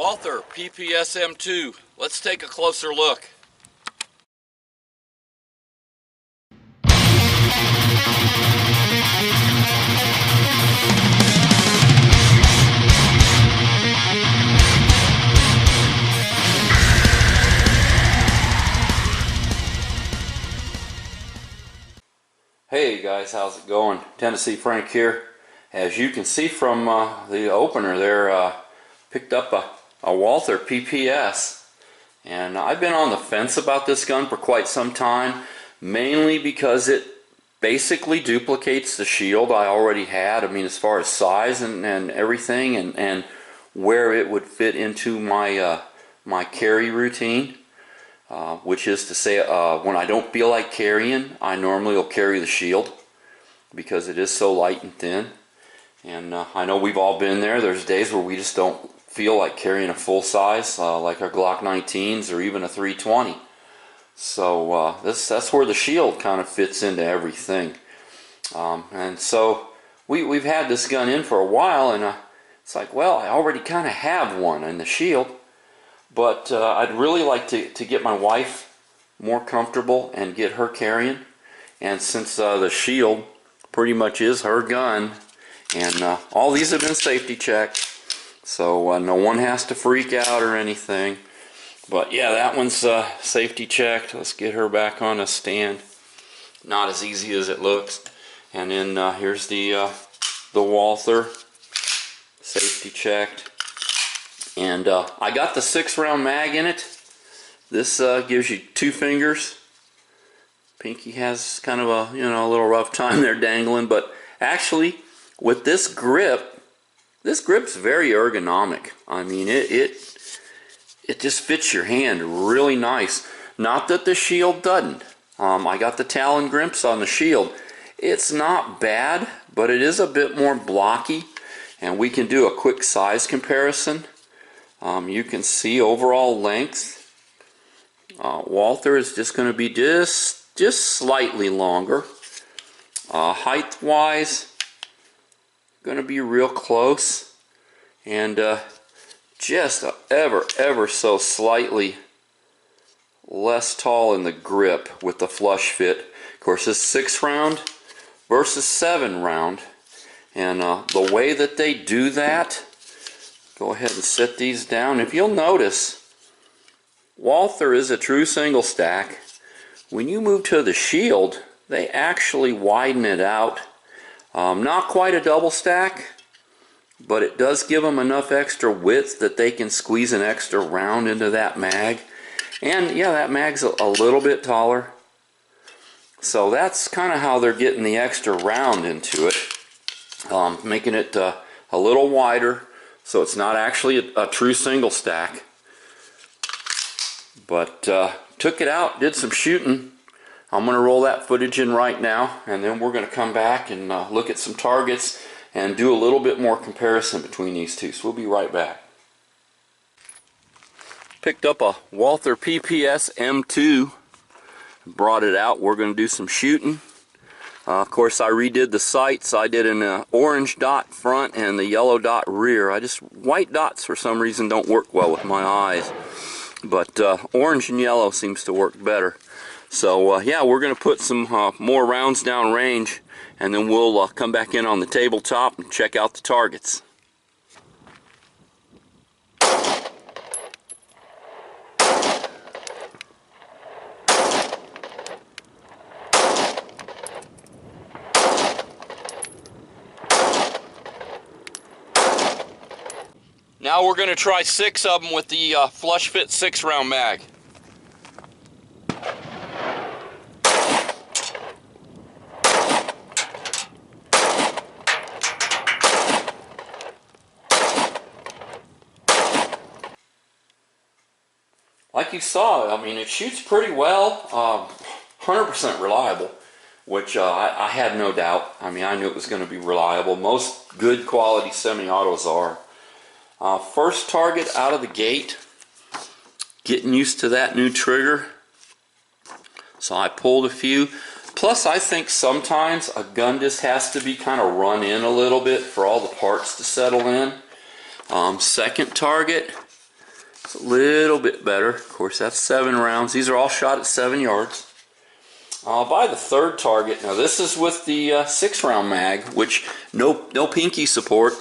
Walther PPS M2. Let's take a closer look. Hey guys, how's it going? TN.Frank here. As you can see from the opener there, picked up a Walther PPS, and I've been on the fence about this gun for quite some time, mainly because it basically duplicates the shield I already had. I mean, as far as size and everything, and where it would fit into my my carry routine. Which is to say, when I don't feel like carrying, I normally will carry the shield because it is so light and thin. And I know we've all been there. There's days where we just don't feel like carrying a full size, like our Glock 19s or even a 320. So that's where the shield kind of fits into everything. And so we've had this gun in for a while, and it's like, well, I already kind of have one in the shield. But I'd really like to get my wife more comfortable and get her carrying. And since the shield pretty much is her gun, and all these have been safety checked, so no one has to freak out or anything. But yeah, that one's safety checked. Let's get her back on a stand. Not as easy as it looks. And then here's the Walther, safety checked. And I got the 6-round mag in it. This gives you 2 fingers. Pinky has kind of a a little rough time there dangling, but actually with this grip's very ergonomic. I mean, it just fits your hand really nice. Not that the shield doesn't. I got the Talon grips on the shield. It's not bad, but it is a bit more blocky, and we can do a quick size comparison. You can see overall length. Walther is just going to be just slightly longer. Height-wise, going to be real close, and just ever so slightly less tall in the grip with the flush fit. Of course, this 6-round versus 7-round, and the way that they do that. Go ahead and set these down. If you'll notice, Walther is a true single stack. When you move to the shield, they actually widen it out. Not quite a double stack, but it does give them enough extra width that they can squeeze an extra round into that mag. And yeah, that mag's a little bit taller. So that's kind of how they're getting the extra round into it, making it a little wider. So it's not actually a true single stack. But took it out, did some shooting. I'm going to roll that footage in right now, and then we're going to come back and look at some targets and do a little bit more comparison between these two. So we'll be right back. Picked up a Walther PPS M2. Brought it out. We're going to do some shooting. Of course, I redid the sights. I did an orange dot front and the yellow dot rear. White dots for some reason don't work well with my eyes, but orange and yellow seems to work better. So yeah, we're going to put some more rounds down range, and then we'll come back in on the tabletop and check out the targets. Now we're going to try 6 of them with the flush fit 6-round mag. Like you saw, I mean, it shoots pretty well, 100% reliable, which I had no doubt. I mean, I knew it was going to be reliable. Most good quality semi-autos are. First target out of the gate, getting used to that new trigger. So I pulled a few. Plus, I think sometimes a gun just has to be kind of run in a little bit for all the parts to settle in. Second target, It's a little bit better. Of course, that's 7 rounds. These are all shot at 7 yards. I'll buy the third target. Now this is with the 6-round mag, which no pinky support.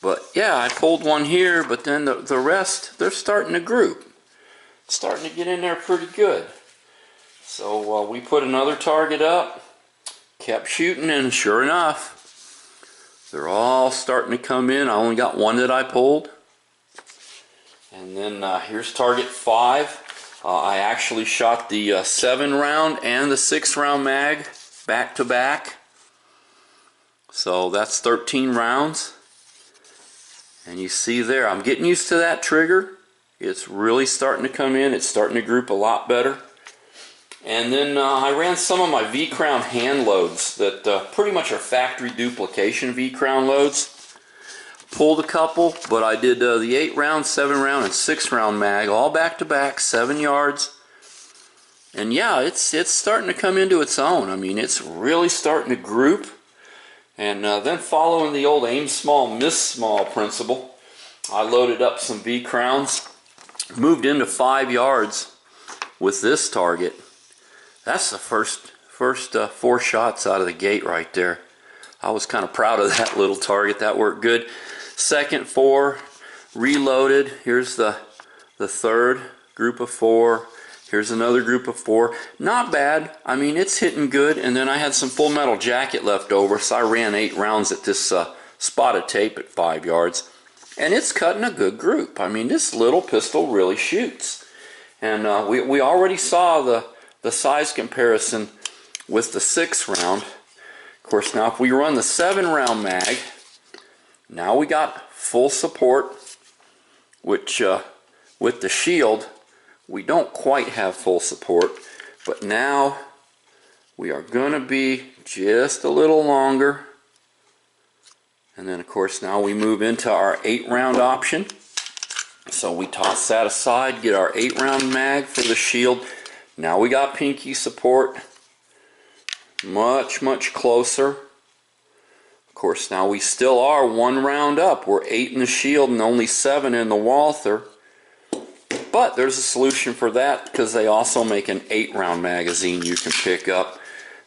But yeah, I pulled one here, but then the rest, they're starting to group. Starting to get in there pretty good. So we put another target up, kept shooting, and sure enough, they're all starting to come in. I only got one that I pulled. And then here's target 5. I actually shot the 7-round and the 6-round mag back to back. So that's 13 rounds. And you see there, I'm getting used to that trigger. It's really starting to come in. It's starting to group a lot better. And then I ran some of my V-crown hand loads that pretty much are factory duplication V-crown loads. Pulled a couple, but I did the 8-round, 7-round, and 6-round mag all back to back, 7 yards. And yeah, it's starting to come into its own. I mean, it's really starting to group. And then following the old aim small, miss small principle, I loaded up some V-crowns, moved into 5 yards with this target. That's the first 4 shots out of the gate right there. I was kind of proud of that little target. That worked good. Second 4, reloaded. Here's the third group of 4. Here's another group of 4. Not bad. I mean, it's hitting good. And then I had some Full Metal Jacket left over, so I ran 8 rounds at this spotted tape at 5 yards. And it's cutting a good group. I mean, this little pistol really shoots. And we already saw the size comparison with the 6-round. Of course, now if we run the 7-round mag, now we got full support, which with the shield, we don't quite have full support, but now we are going to be just a little longer. And then of course now we move into our 8-round option. So we toss that aside, get our 8-round mag for the shield. Now we got pinky support, much closer. Of course, now we still are 1 round up. We're 8 in the shield and only 7 in the Walther. But there's a solution for that because they also make an 8-round magazine you can pick up.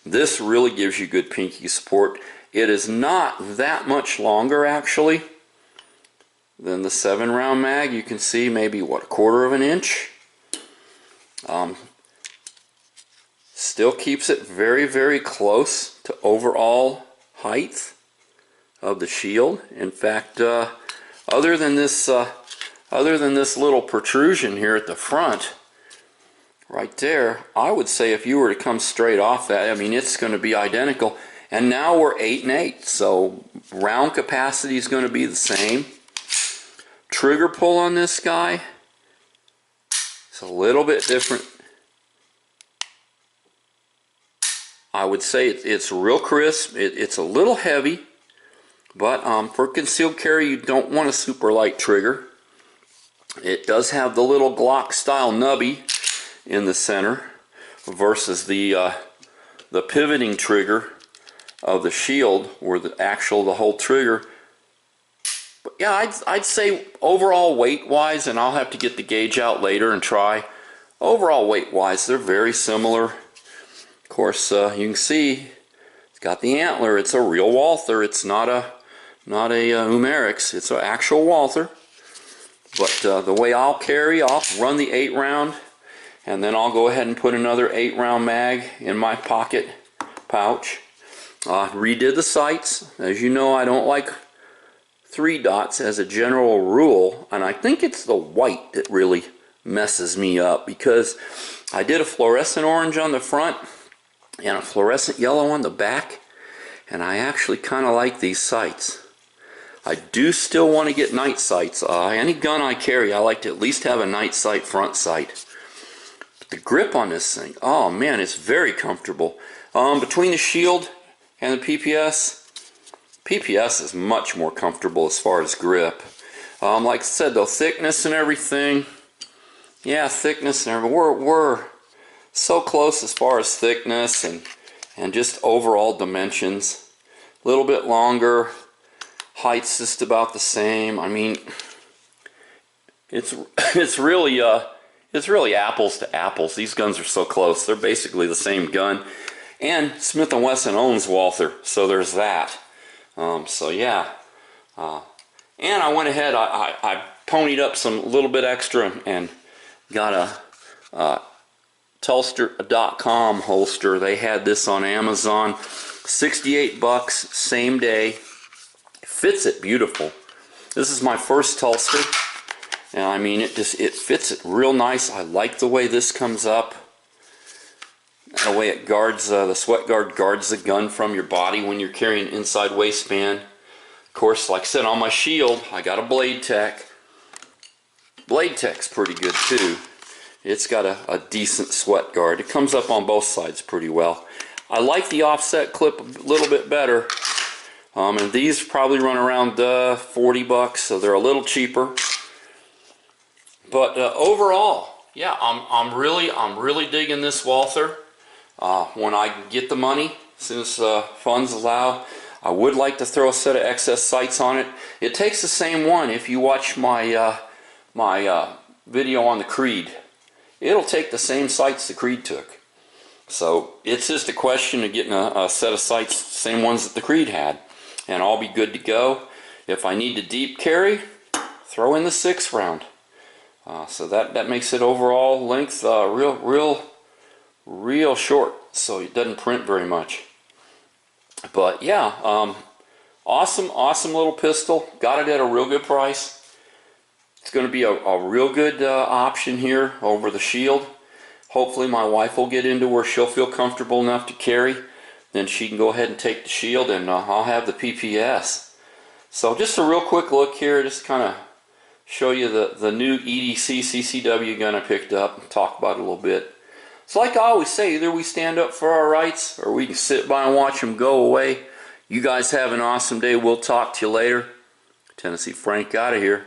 This really gives you good pinky support. It is not that much longer actually than the 7-round mag. You can see maybe, what, 1/4 of an inch? Still keeps it very close to overall height of the shield. In fact, other than this little protrusion here at the front, right there, I would say if you were to come straight off that, I mean, it's going to be identical. And now we're 8 and 8, so round capacity is going to be the same. Trigger pull on this guy is a little bit different. I would say it's real crisp. It's a little heavy. But for concealed carry, you don't want a super light trigger. It does have the little Glock style nubby in the center versus the pivoting trigger of the shield, or the whole trigger. But yeah, I'd say overall weight wise, and I'll have to get the gauge out later and try. Overall weight wise, they're very similar. Of course, you can see it's got the antler. It's a real Walther. It's not a Umerix. It's an actual Walther. But the way I'll carry, I'll run the 8-round, and then I'll go ahead and put another 8-round mag in my pocket pouch. Redid the sights. As you know, I don't like 3 dots as a general rule, and I think it's the white that really messes me up, because I did a fluorescent orange on the front and a fluorescent yellow on the back, and I actually kind of like these sights. I do still want to get night sights. Any gun I carry, I like to at least have a night sight front sight. But the grip on this thing, oh man, it's very comfortable. Between the shield and the PPS is much more comfortable as far as grip. Like I said, though, thickness and everything, yeah, thickness and everything, we're so close as far as thickness and just overall dimensions. A little bit longer. Height's just about the same. I mean, it's really apples to apples. These guns are so close. They're basically the same gun. And Smith & Wesson owns Walther, so there's that. So yeah. And I went ahead, I ponied up some little bit extra and got a Tulster.com holster. They had this on Amazon. 68 bucks, same day. Fits it beautiful. This is my first Tulster. And I mean, it fits it real nice. I like the way this comes up. The way it guards, the sweat guard guards the gun from your body when you're carrying an inside waistband. Of course, like I said, on my shield, I got a Blade Tech. Blade Tech's pretty good too. It's got a decent sweat guard. It comes up on both sides pretty well. I like the offset clip a little bit better. And these probably run around 40 bucks, so they're a little cheaper. But overall, yeah, I'm really digging this Walther. When I get the money, as soon as funds allow, I would like to throw a set of excess sights on it. It takes the same one. If you watch my video on the Creed, it'll take the same sights the Creed took. So it's just a question of getting a set of sights, same ones that the Creed had, and I'll be good to go. If I need to deep carry, throw in the 6 round. So that makes it overall length real short, so it doesn't print very much. But yeah, awesome little pistol. Got it at a real good price. It's going to be a real good option here over the shield. Hopefully my wife will get into where she'll feel comfortable enough to carry. Then she can go ahead and take the shield, and I'll have the PPS. So just a real quick look here, just kind of show you the new EDC CCW gun I picked up and talk about it a little bit. So like I always say, either we stand up for our rights or we can sit by and watch them go away. You guys have an awesome day. We'll talk to you later. Tennessee Frank out of here.